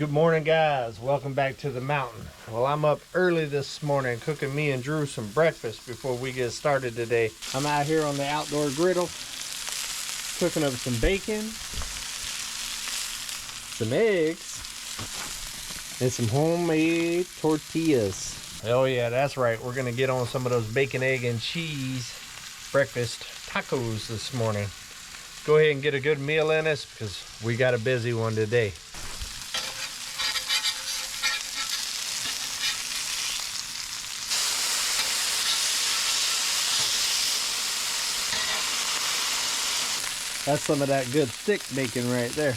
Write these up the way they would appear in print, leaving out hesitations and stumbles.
Good morning, guys. Welcome back to the mountain. Well, I'm up early this morning cooking me and Drew some breakfast before we get started today. I'm out here on the outdoor griddle cooking up some bacon, some eggs, and some homemade tortillas. Oh yeah, that's right. We're gonna get on some of those bacon, egg, and cheese breakfast tacos this morning. Go ahead and get a good meal in us because we got a busy one today. That's some of that good thick bacon right there.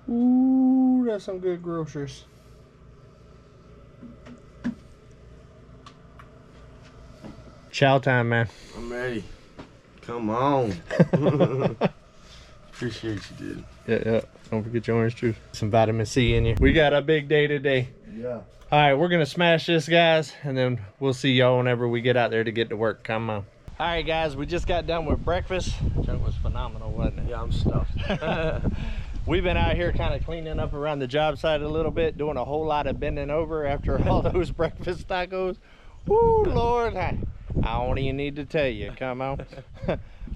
Ooh, that's some good groceries. Chow time, man. I'm ready. Come on. Appreciate you, dude. Yeah. Don't forget your orange juice. Some vitamin C in you. We got a big day today. Yeah. All right, we're gonna smash this, guys, and then we'll see y'all whenever we get out there to get to work. Come on. All right, guys, we just got done with breakfast. That was phenomenal, wasn't it? Yeah, I'm stuffed. We've been out here kind of cleaning up around the job site a little bit, doing a whole lot of bending over after all those breakfast tacos. Woo, Lord, I don't even need to tell you, come on.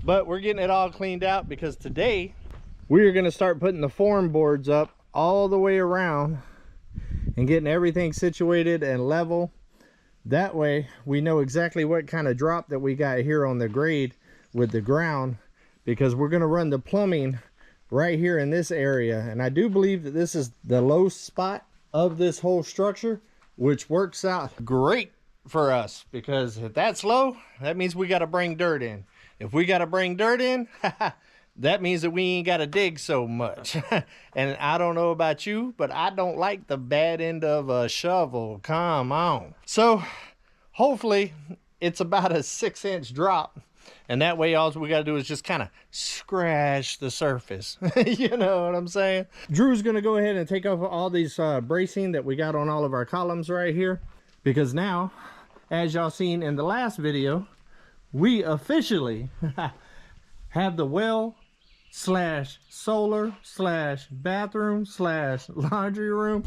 But we're getting it all cleaned out because today we are gonna start putting the form boards up all the way around and getting everything situated and level. That way we know exactly what kind of drop that we got here on the grade with the ground, because we're gonna run the plumbing right here in this area. And I do believe that this is the low spot of this whole structure, which works out great for us, because if that's low, that means we got to bring dirt in. If we got to bring dirt in, that means that we ain't got to dig so much. And I don't know about you, but I don't like the bad end of a shovel. Come on. So hopefully it's about a 6-inch drop, and that way all we got to do is just kind of scratch the surface. You know what I'm saying? Drew's going to go ahead and take off all these bracing that we got on all of our columns right here, because now, as y'all seen in the last video, we officially have the well slash solar slash bathroom slash laundry room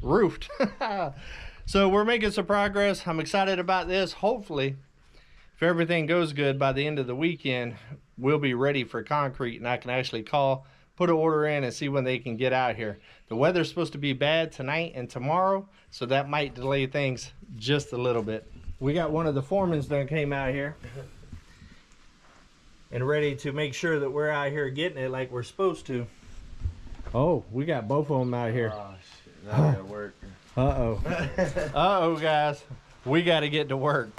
roofed. So we're making some progress. I'm excited about this. Hopefully, if everything goes good, by the end of the weekend, we'll be ready for concrete, and I can actually call, put an order in, and see when they can get out here. The weather's supposed to be bad tonight and tomorrow, so that might delay things just a little bit. We got one of the foremans that came out here and ready to make sure that we're out here getting it like we're supposed to. Oh, we got both of them out here. Oh, shit. Now I gotta work. Uh-oh. Uh-oh, guys. We got to get to work.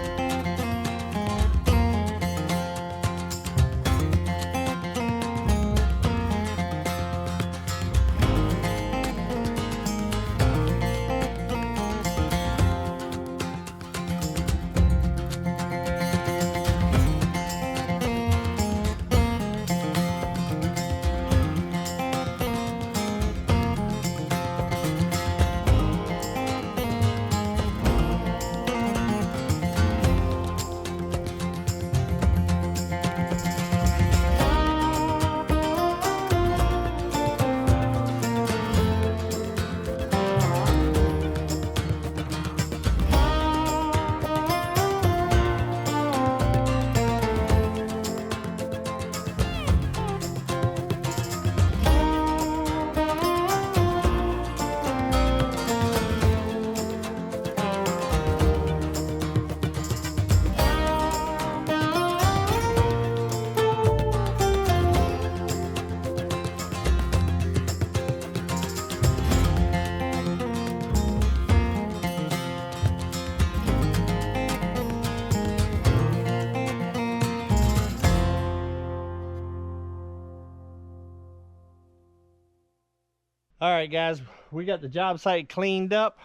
All right, guys, we got the job site cleaned up.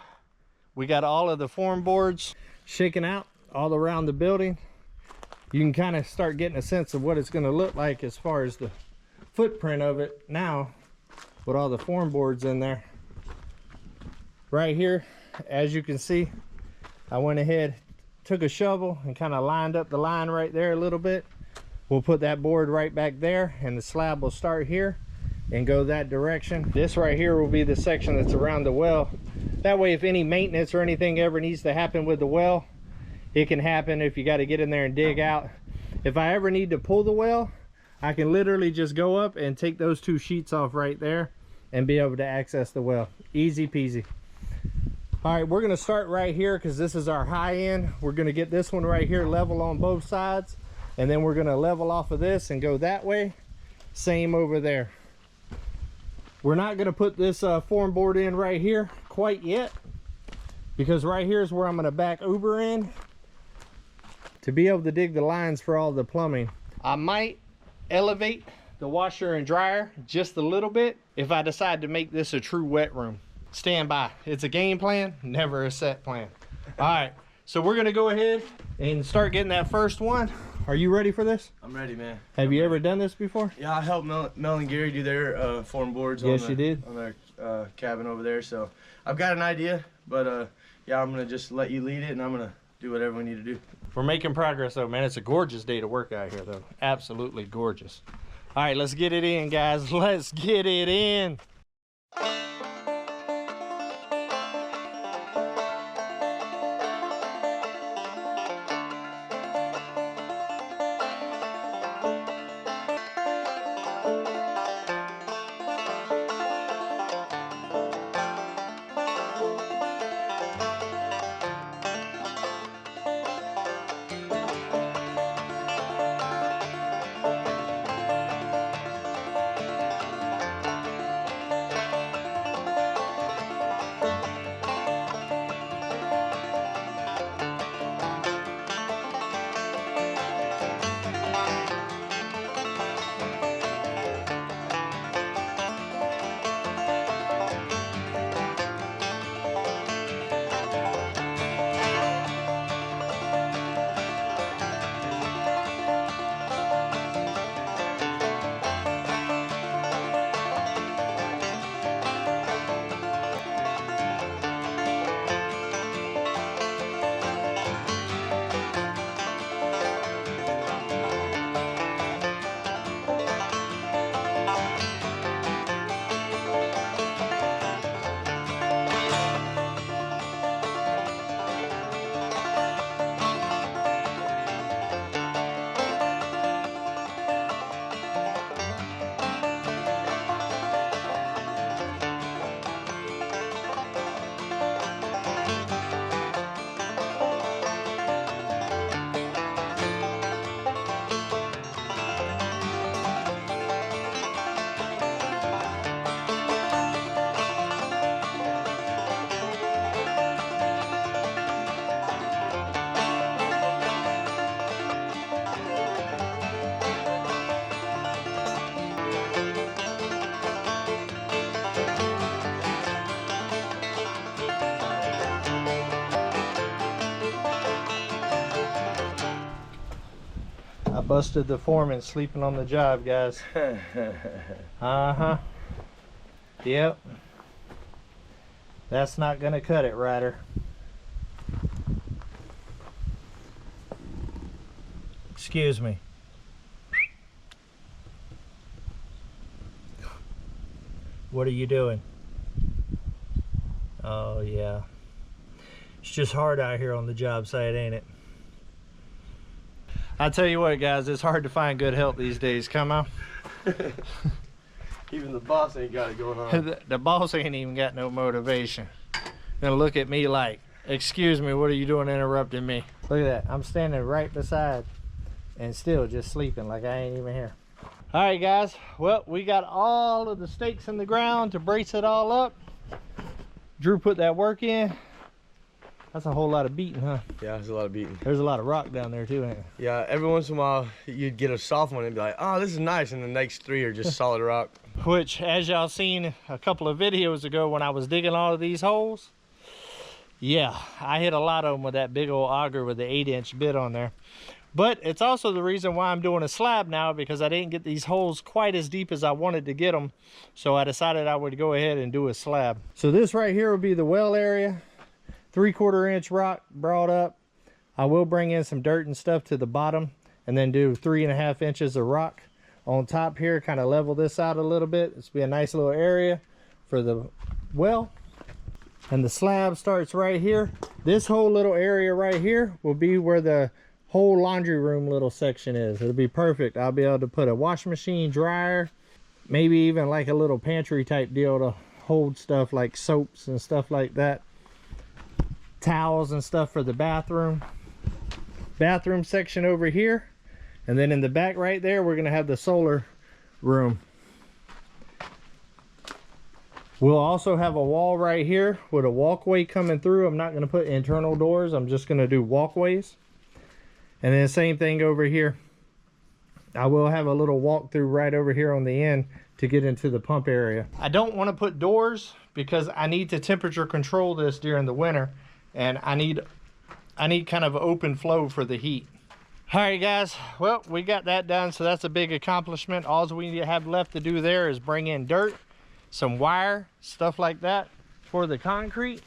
We got all of the form boards shaken out all around the building. You can kind of start getting a sense of what it's going to look like as far as the footprint of it now with all the form boards in there. Right here, as you can see, I went ahead, took a shovel and kind of lined up the line right there a little bit. We'll put that board right back there and the slab will start here and go that direction. This right here will be the section that's around the well. That way, if any maintenance or anything ever needs to happen with the well, it can happen if you got to get in there and dig out. If I ever need to pull the well, I can literally just go up and take those 2 sheets off right there and be able to access the well. Easy peasy. All right, we're going to start right here because this is our high end. We're going to get this one right here level on both sides, and then we're going to level off of this and go that way. Same over there. We're not going to put this form board in right here quite yet, because right here is where I'm going to back Uber in to be able to dig the lines for all the plumbing. I might elevate the washer and dryer just a little bit if I decide to make this a true wet room. Stand by. It's a game plan, never a set plan. All right, so we're gonna go ahead and start getting that first one. Are you ready for this? I'm ready, man. Have you ever done this before? Yeah, I helped Mel and Gary do their form boards Yes, on, you did. On their cabin over there. So I've got an idea, but yeah, I'm gonna just let you lead it, and I'm gonna do whatever we need to do. We're making progress though, man. It's a gorgeous day to work out here though. Absolutely gorgeous. All right, let's get it in, guys. Let's get it in. I busted the foreman sleeping on the job, guys. Uh-huh. Yep. That's not gonna cut it, Ryder. Excuse me. What are you doing? Oh yeah. It's just hard out here on the job site, ain't it? I tell you what, guys, it's hard to find good help these days. Come on. Even the boss ain't got it going on. The boss ain't even got no motivation. Gonna look at me like, excuse me, what are you doing interrupting me? Look at that. I'm standing right beside and still just sleeping like I ain't even here. All right, guys. Well, we got all of the stakes in the ground to brace it all up. Drew put that work in. That's a whole lot of beating, huh? Yeah, there's a lot of beating. There's a lot of rock down there too, ain't there? Yeah, every once in a while you'd get a soft one and be like, oh, this is nice, and the next 3 are just solid rock. which, as y'all seen a couple of videos ago when I was digging all of these holes, yeah, I hit a lot of them with that big old auger with the 8-inch bit on there. But it's also the reason why I'm doing a slab now, because I didn't get these holes quite as deep as I wanted to get them. So I decided I would go ahead and do a slab. So this right here will be the well area. 3/4 inch rock brought up. I will bring in some dirt and stuff to the bottom and then do 3.5 inches of rock on top here, kind of level this out a little bit. This will be a nice little area for the well. And the slab starts right here. This whole little area right here will be where the whole laundry room little section is. It'll be perfect. I'll be able to put a washing machine, dryer, maybe even like a little pantry type deal to hold stuff like soaps and stuff like that. Towels and stuff for the bathroom. Bathroom section over here. And then in the back right there, we're gonna have the solar room. We'll also have a wall right here with a walkway coming through. I'm not going to put internal doors. I'm just going to do walkways. And then same thing over here. I will have a little walkthrough right over here on the end to get into the pump area. I don't want to put doors because I need to temperature control this during the winter. And I need kind of open flow for the heat. All right, guys. Well, we got that done. So that's a big accomplishment. All we have left to do there is bring in dirt, some wire, stuff like that for the concrete,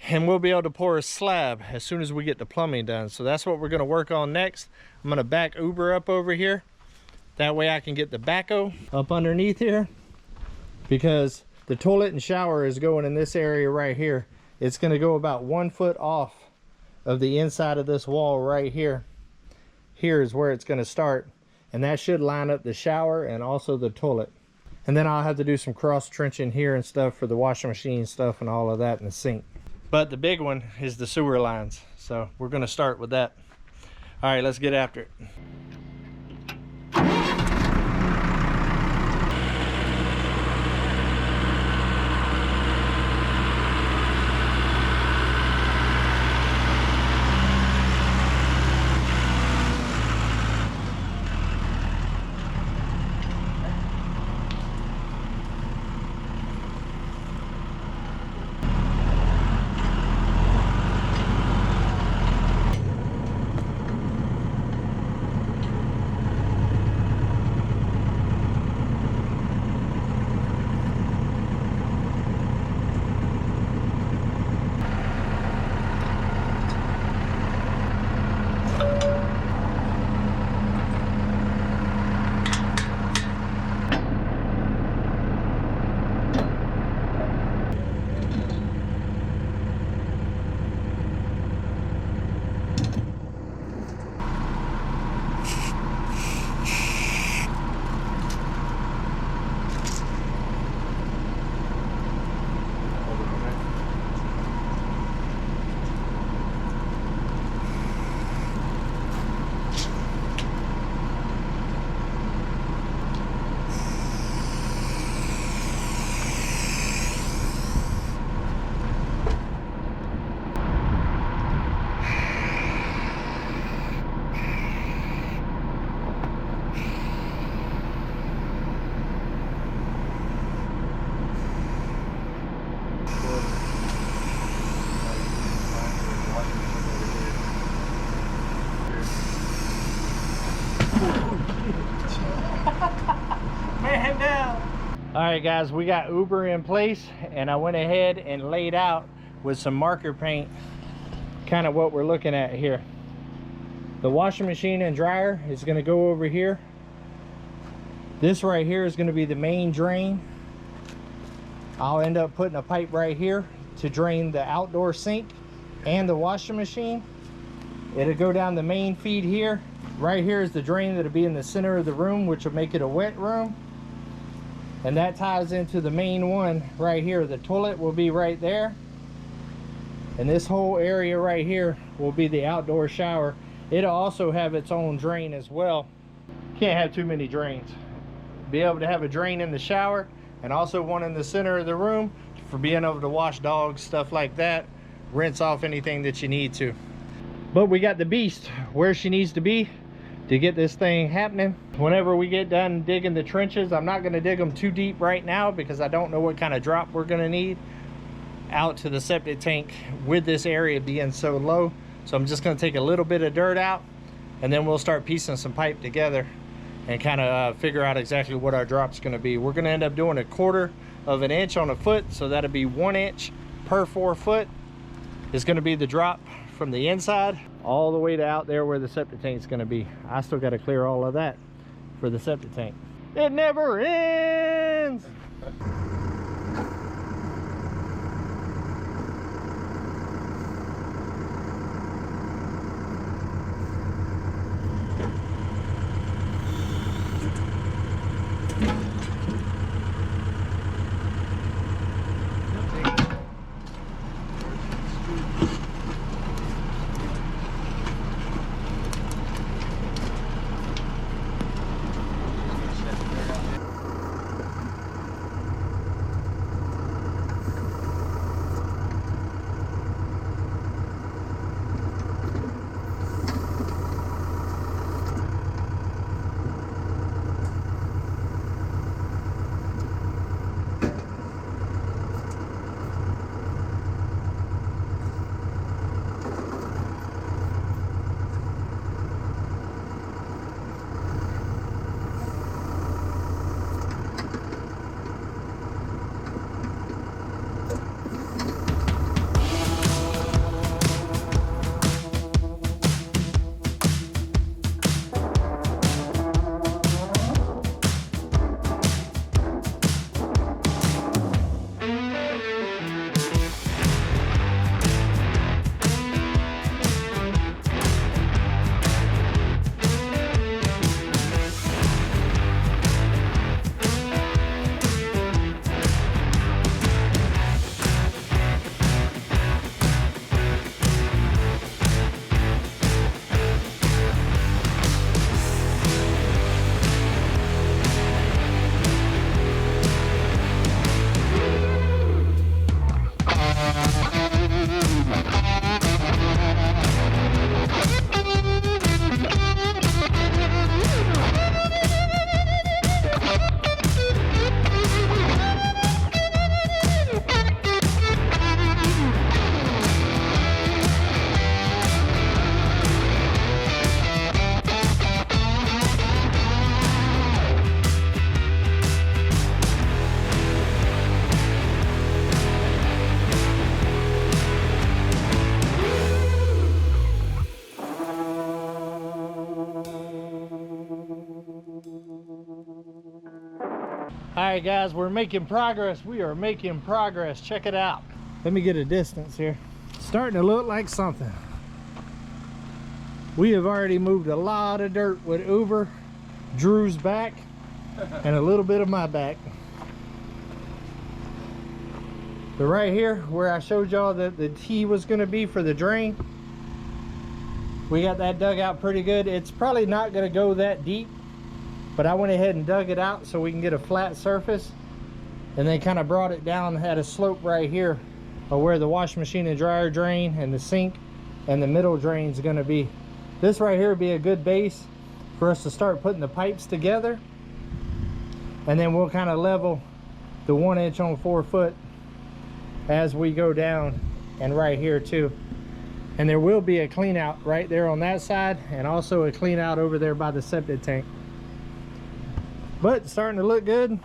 and we'll be able to pour a slab as soon as we get the plumbing done. So that's what we're going to work on next. I'm going to back Uber up over here. That way I can get the backhoe up underneath here, because the toilet and shower is going in this area right here. It's going to go about 1 foot off of the inside of this wall right here. Here is where it's going to start, and that should line up the shower and also the toilet. And then I'll have to do some cross trenching here and stuff for the washing machine stuff and all of that in the sink. But the big one is the sewer lines. So we're gonna start with that. All right, let's get after it. Man down. All right, guys, we got Uber in place, and I went ahead and laid out with some marker paint kind of what we're looking at here. The washing machine and dryer is going to go over here. This right here is going to be the main drain. I'll end up putting a pipe right here to drain the outdoor sink and the washing machine. It'll go down the main feed here. Right here is the drain that'll be in the center of the room, which will make it a wet room. And that ties into the main one right here. The toilet will be right there. And this whole area right here will be the outdoor shower. It'll also have its own drain as well. Can't have too many drains. Be able to have a drain in the shower and also one in the center of the room for being able to wash dogs, stuff like that. Rinse off anything that you need to. But we got the beast where she needs to be. to get this thing happening. Whenever we get done digging the trenches, I'm not going to dig them too deep right now because I don't know what kind of drop we're going to need out to the septic tank with this area being so low. So I'm just going to take a little bit of dirt out, and then we'll start piecing some pipe together and kind of figure out exactly what our drop's going to be. We're going to end up doing 1/4 of an inch on a foot, so that'll be 1 inch per 4 foot is going to be the drop from the inside all the way to out there where the septic tank is going to be. I still got to clear all of that for the septic tank. It never ends. All right, guys, we're making progress. We are making progress. Check it out. Let me get a distance here. Starting to look like something. We have already moved a lot of dirt with Uber, Drew's back, and a little bit of my back. But right here, where I showed y'all that the T was going to be for the drain, we got that dug out pretty good. It's probably not going to go that deep, but I went ahead and dug it out so we can get a flat surface, and then kind of brought it down at a slope right here where the washing machine and dryer drain and the sink and the middle drain is going to be. This right here would be a good base for us to start putting the pipes together, and then we'll kind of level the 1 inch on 4 foot as we go down, and right here too. And there will be a clean out right there on that side, and also a clean out over there by the septic tank. But it's starting to look good.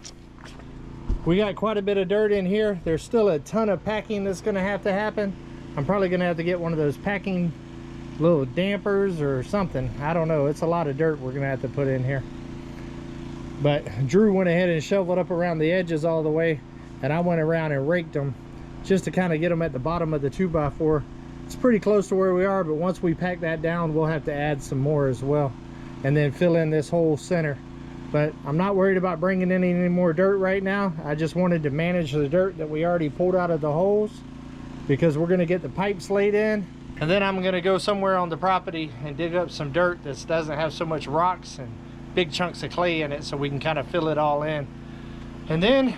We got quite a bit of dirt in here. There's still a ton of packing that's going to have to happen. I'm probably going to have to get one of those packing little dampers or something. I don't know. It's a lot of dirt we're going to have to put in here. But Drew went ahead and shoveled up around the edges all the way, and I went around and raked them just to kind of get them at the bottom of the 2x4. It's pretty close to where we are, but once we pack that down, we'll have to add some more as well, and then fill in this whole center. But I'm not worried about bringing in any more dirt right now. I just wanted to manage the dirt that we already pulled out of the holes, because we're going to get the pipes laid in, and then I'm going to go somewhere on the property and dig up some dirt that doesn't have so much rocks and big chunks of clay in it, so we can kind of fill it all in. And then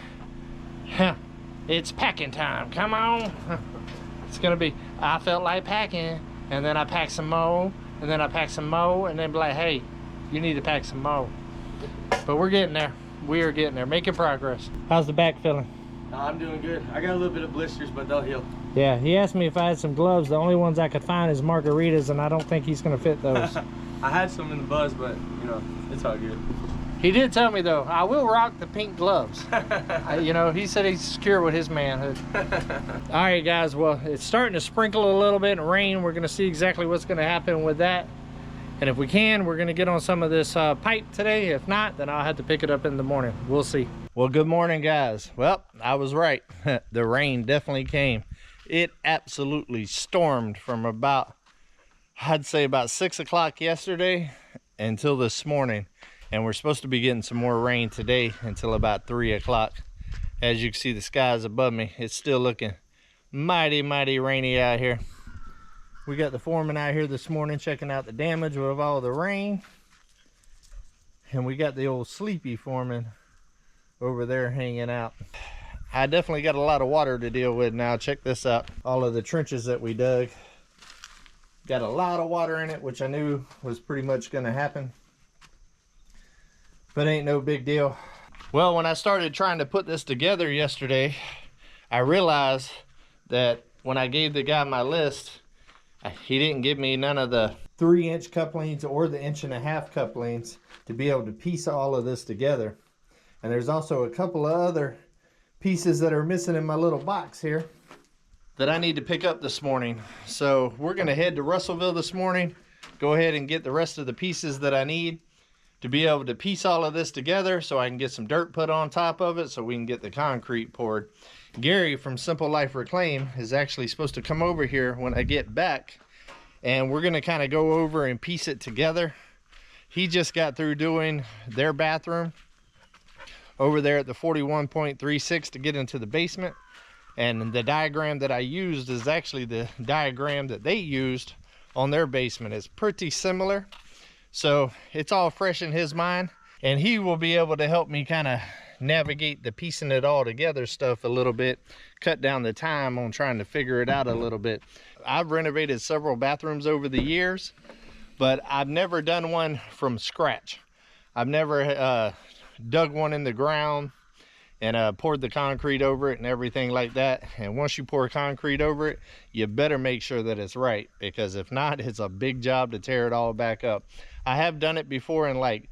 it's packing time. Come on. It's gonna be, I felt like packing, and then I packed some more, and then I packed some more, and then be like, hey, You need to pack some more. But we're getting there. We are getting there, making progress. How's the back feeling? I'm doing good. I got a little bit of blisters, but they'll heal. Yeah, he asked me if I had some gloves. The only ones I could find is margaritas, and I don't think he's gonna fit those. I had some in the buzz, but you know, it's all good. He did tell me though, I will rock the pink gloves. You know, he said he's secure with his manhood. All right, guys, well, it's starting to sprinkle a little bit and rain. We're gonna see exactly what's gonna happen with that. And if we can, we're gonna get on some of this pipe today. If not, then I'll have to pick it up in the morning. We'll see. Well, good morning, guys. Well, I was right. The rain definitely came. It absolutely stormed from about, I'd say about 6 o'clock yesterday until this morning. And we're supposed to be getting some more rain today until about 3 o'clock. As you can see, the skies above me, it's still looking mighty, mighty rainy out here. We got the foreman out here this morning checking out the damage with all the rain. And we got the old sleepy foreman over there hanging out. I definitely got a lot of water to deal with now. Check this out. All of the trenches that we dug. Got a lot of water in it, which I knew was pretty much gonna happen. But ain't no big deal. Well, when I started trying to put this together yesterday, I realized that when I gave the guy my list, he didn't give me none of the 3-inch couplings or the 1.5-inch couplings to be able to piece all of this together. And there's also a couple of other pieces that are missing in my little box here that I need to pick up this morning. So we're gonna head to Russellville this morning, go ahead and get the rest of the pieces that I need to be able to piece all of this together so I can get some dirt put on top of it so we can get the concrete poured. Gary from Simple Life Reclaim is actually supposed to come over here when I get back, and we're gonna kind of go over and piece it together. He just got through doing their bathroom over there at the 41.36 to get into the basement, and the diagram that I used is actually the diagram that they used on their basement. It's pretty similar, so it's all fresh in his mind, and he will be able to help me kind of navigate the piecing it all together stuff a little bit, cut down the time on trying to figure it out a little bit. I've renovated several bathrooms over the years, but I've never done one from scratch. I've never dug one in the ground and poured the concrete over it and everything like that. And once you pour concrete over it, you better make sure that it's right, because if not, it's a big job to tear it all back up. I have done it before in like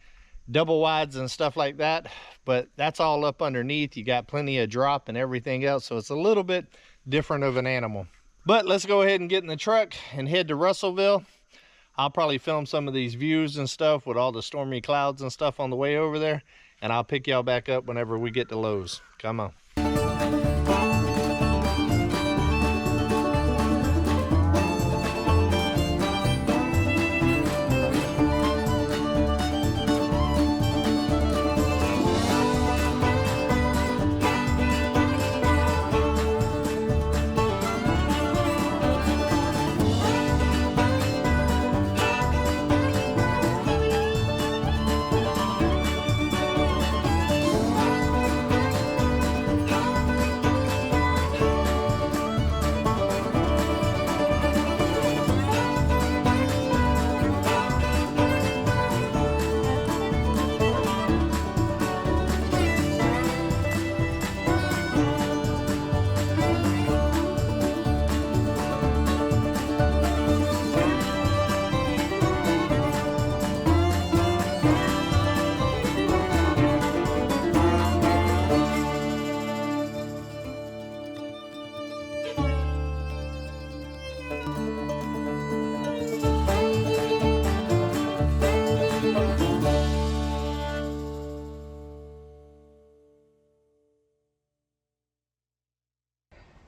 double wides and stuff like that, but that's all up underneath. You got plenty of drop and everything else, so it's a little bit different of an animal. But let's go ahead and get in the truck and head to Russellville. I'll probably film some of these views and stuff with all the stormy clouds and stuff on the way over there, and I'll pick y'all back up whenever we get to Lowe's. Come on.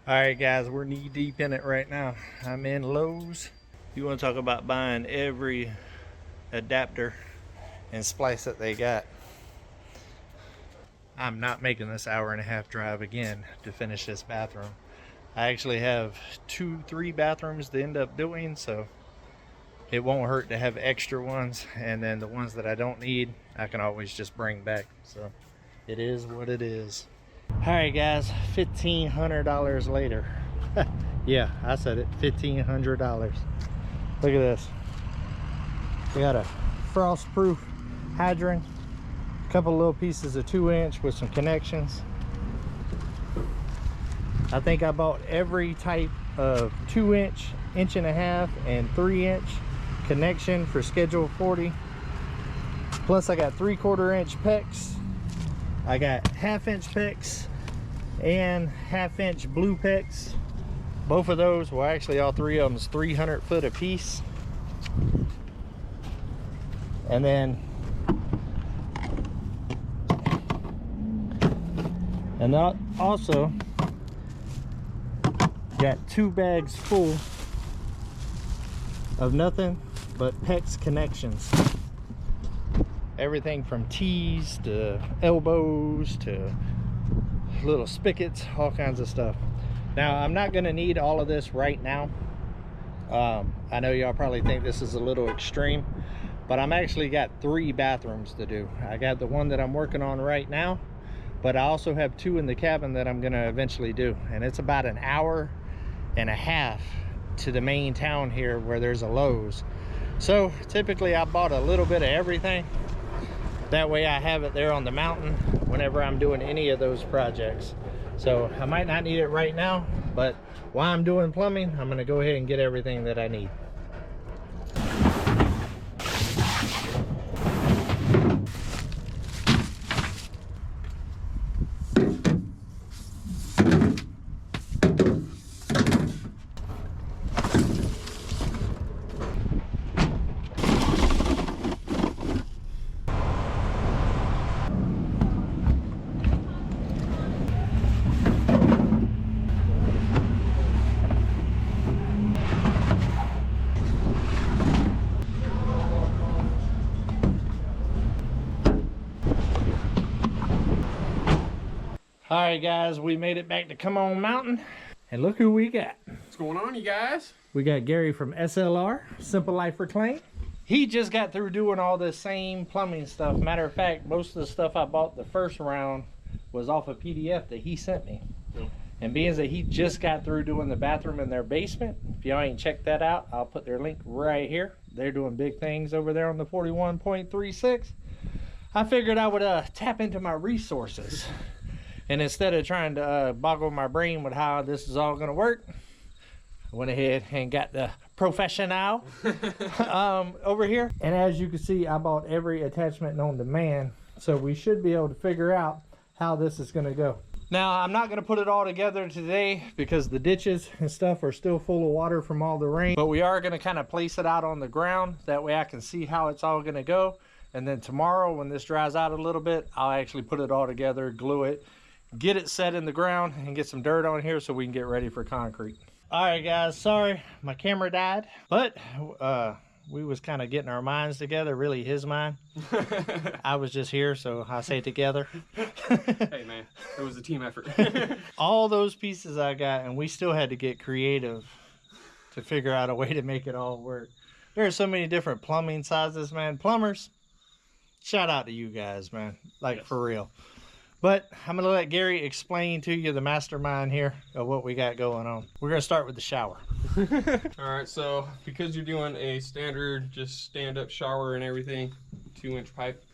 All right, guys, we're knee deep in it right now. I'm in Lowe's. You want to talk about buying every adapter and splice that they got. I'm not making this 1.5-hour drive again to finish this bathroom. I actually have 2-3 bathrooms to end up doing, so it won't hurt to have extra ones, and then the ones that I don't need, I can always just bring back. So it is what it is. All right, guys, $1,500 later. Yeah, I said it, $1,500. Look at this. We got a frost-proof hydrant, a couple little pieces of 2-inch with some connections. I think I bought every type of 2-inch, 1.5-inch, and 3-inch connection for Schedule 40. Plus I got 3/4-inch PEX. I got 1/2-inch PEX and 1/2-inch blue PEX. Both of those, well actually all three of them is 300 foot a piece. And then also got 2 bags full of nothing but PEX connections. Everything from T's to elbows to little spigots, all kinds of stuff. Now I'm not going to need all of this right now. I know y'all probably think this is a little extreme, but I'm actually got 3 bathrooms to do. I got the one that I'm working on right now, but I also have 2 in the cabin that I'm going to eventually do, and it's about 1.5 hours to the main town here where there's a Lowe's. So typically I bought a little bit of everything. That way I have it there on the mountain whenever I'm doing any of those projects. So I might not need it right now, but while I'm doing plumbing, I'm going to go ahead and get everything that I need. All right, guys, we made it back to Come On Mountain, and look who we got. What's going on, you guys? We got Gary from SLR, Simple Life Reclaim. He just got through doing all this same plumbing stuff. Matter of fact, most of the stuff I bought the first round was off a PDF that he sent me. Yep. And being that he just got through doing the bathroom in their basement, if y'all ain't checked that out, I'll put their link right here. They're doing big things over there on the 41.36. I figured I would tap into my resources. And instead of trying to boggle my brain with how this is all going to work, I went ahead and got the professional over here. And as you can see, I bought every attachment known to man. So we should be able to figure out how this is going to go. Now, I'm not going to put it all together today because the ditches and stuff are still full of water from all the rain. But we are going to kind of place it out on the ground. That way I can see how it's all going to go. And then tomorrow, when this dries out a little bit, I'll actually put it all together, glue it, get it set in the ground, and get some dirt on here so we can get ready for concrete. All right, guys, sorry my camera died, but we was kind of getting our minds together, really his mind. I was just here, so I say together. Hey man, it was a team effort. All those pieces I got, and we still had to get creative to figure out a way to make it all work. There are so many different plumbing sizes, man. Plumbers, shout out to you guys, man, like yes. For real. But I'm going to let Gary explain to you the mastermind here of what we got going on. We're going to start with the shower. All right, so because you're doing a standard, just stand-up shower and everything, 2-inch pipe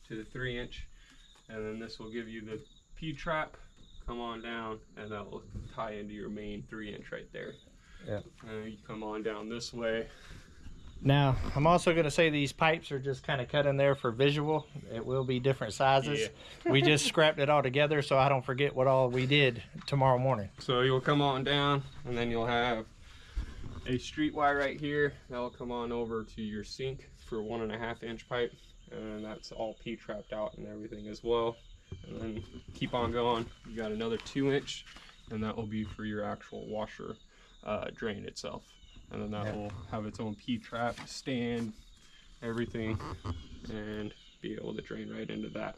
to the 3-inch, and then this will give you the P-trap, come on down, and that will tie into your main 3-inch right there. Yeah. And you come on down this way. Now, I'm also going to say these pipes are just kind of cut in there for visual. It will be different sizes. Yeah. We just scrapped it all together so I don't forget what all we did tomorrow morning. So you'll come on down, and then you'll have a street wire right here. That'll come on over to your sink for 1.5-inch pipe, and that's all P-trapped out and everything as well. And then keep on going. You got another 2-inch, and that will be for your actual washer drain itself. And then that will have its own P-trap, stand, everything, and be able to drain right into that.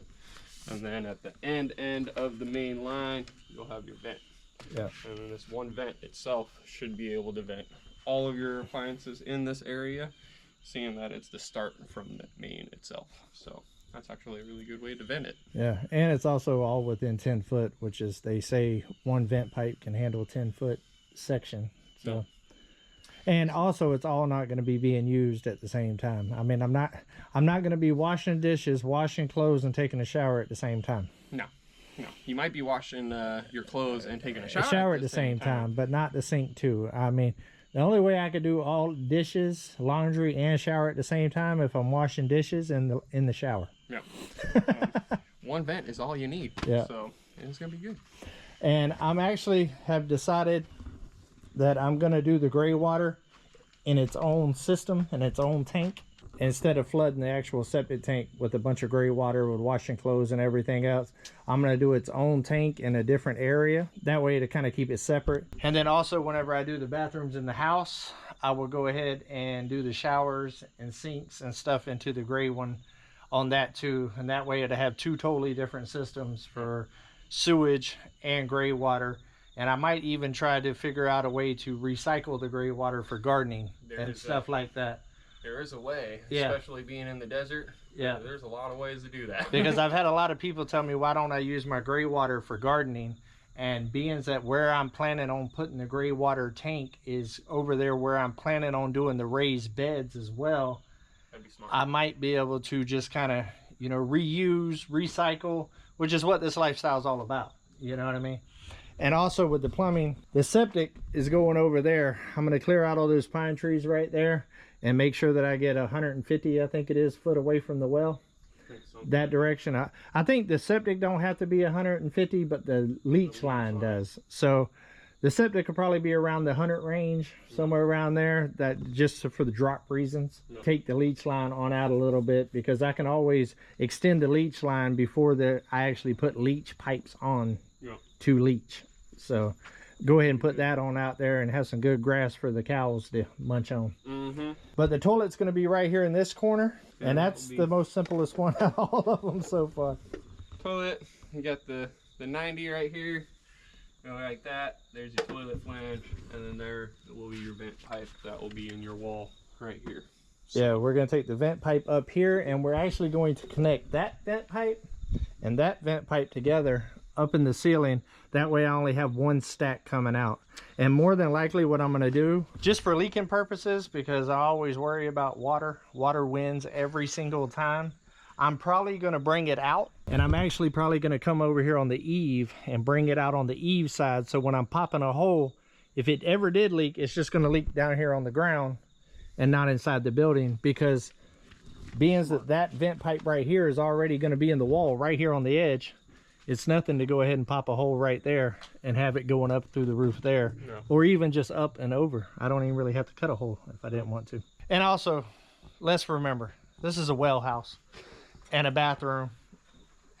And then at the end of the main line, you'll have your vent. Yeah. And then this one vent itself should be able to vent all of your appliances in this area, seeing that it's the start from the main itself. So that's actually a really good way to vent it. Yeah, and it's also all within 10 foot, which is, they say one vent pipe can handle a 10-foot section. So. Yeah. And also, it's all not going to be being used at the same time. I mean, I'm not going to be washing dishes, washing clothes, and taking a shower at the same time. No. You might be washing your clothes and taking a shower. At the same time, but not the sink too. I mean, the only way I could do all dishes, laundry, and shower at the same time if I'm washing dishes in the shower. Yeah. One vent is all you need. Yeah. So it's gonna be good. And I'm actually have decided that I'm gonna do the gray water in its own system, in its own tank, instead of flooding the actual septic tank with a bunch of gray water with washing clothes and everything else. I'm going to do its own tank in a different area. That way to kind of keep it separate. And then also whenever I do the bathrooms in the house, I will go ahead and do the showers and sinks and stuff into the gray one on that too. And that way it'll have two totally different systems for sewage and gray water. And I might even try to figure out a way to recycle the gray water for gardening and stuff like that. There is a way, especially being in the desert. Yeah, there's a lot of ways to do that. Because I've had a lot of people tell me, why don't I use my gray water for gardening? And being that where I'm planning on putting the gray water tank is over there where I'm planning on doing the raised beds as well. That'd be smart. I might be able to just kind of, you know, reuse, recycle, which is what this lifestyle is all about. You know what I mean? And also with the plumbing, the septic is going over there. I'm going to clear out all those pine trees right there and make sure that I get 150, I think it is, foot away from the well. That direction. I think the septic don't have to be 150, but the leach line does. So the septic could probably be around the 100 range, somewhere around there. That just for the drop reasons. Take the leach line on out a little bit, because I can always extend the leach line before I actually put leach pipes on to leach. So go ahead and put that on out there and have some good grass for the cows to munch on. But the toilet's going to be right here in this corner, and that's the most simplest one out of all of them so far. Toilet, you got the 90 right here, go like that. There's your toilet flange, and then there will be your vent pipe that will be in your wall right here. So. Yeah, we're going to take the vent pipe up here, and we're actually going to connect that vent pipe and that vent pipe together up in the ceiling. That way I only have one stack coming out. And more than likely what I'm going to do, just for leaking purposes, because I always worry about water wins every single time, I'm probably going to bring it out, and I'm actually probably going to come over here on the eave and bring it out on the eave side. So when I'm popping a hole, if it ever did leak, it's just going to leak down here on the ground and not inside the building, because being that vent pipe right here is already going to be in the wall right here on the edge. It's nothing to go ahead and pop a hole right there and have it going up through the roof there. Or even just up and over. I don't even really have to cut a hole if I didn't want to. And also, let's remember, this is a well house and a bathroom,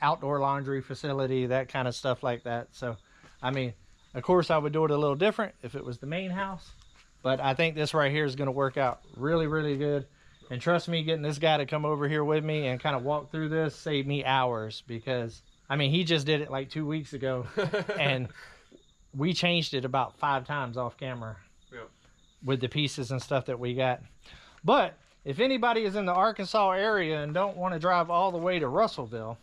outdoor laundry facility, that kind of stuff like that. So, I mean, of course I would do it a little different if it was the main house, but I think this right here is going to work out really, really good. And trust me, getting this guy to come over here with me and kind of walk through this saved me hours, because I mean, he just did it like 2 weeks ago, and we changed it about 5 times off camera with the pieces and stuff that we got. But if anybody is in the Arkansas area and don't want to drive all the way to Russellville,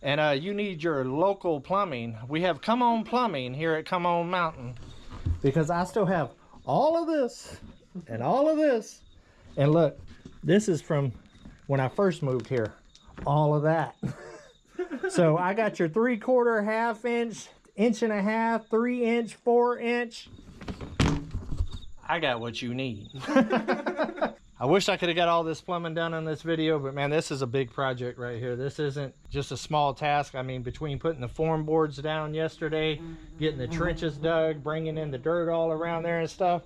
and you need your local plumbing, we have Come On Plumbing here at Come On Mountain, because I still have all of this and all of this. And look, this is from when I first moved here, all of that. So I got your 3/4, ½ inch, 1.5 inch, 3 inch, 4 inch. I got what you need. I wish I could have got all this plumbing done in this video, but man, this is a big project right here. This isn't just a small task. I mean, between putting the form boards down yesterday, getting the trenches dug, bringing in the dirt all around there and stuff,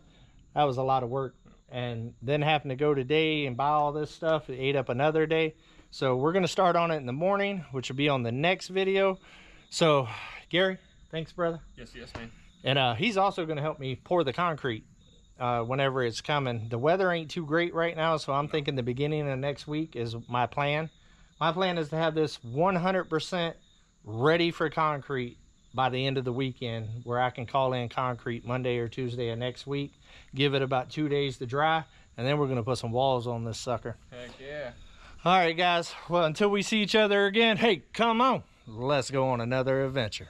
that was a lot of work. And then having to go today and buy all this stuff, it ate up another day. So we're going to start on it in the morning, which will be on the next video. So Gary, thanks brother. Yes man. And he's also going to help me pour the concrete whenever it's coming. The weather ain't too great right now, so I'm thinking the beginning of next week is my plan. My plan is to have this 100% ready for concrete by the end of the weekend, where I can call in concrete Monday or Tuesday of next week, give it about 2 days to dry, and then we're going to put some walls on this sucker. Heck yeah. All right, guys. Well, until we see each other again, hey, come on. Let's go on another adventure.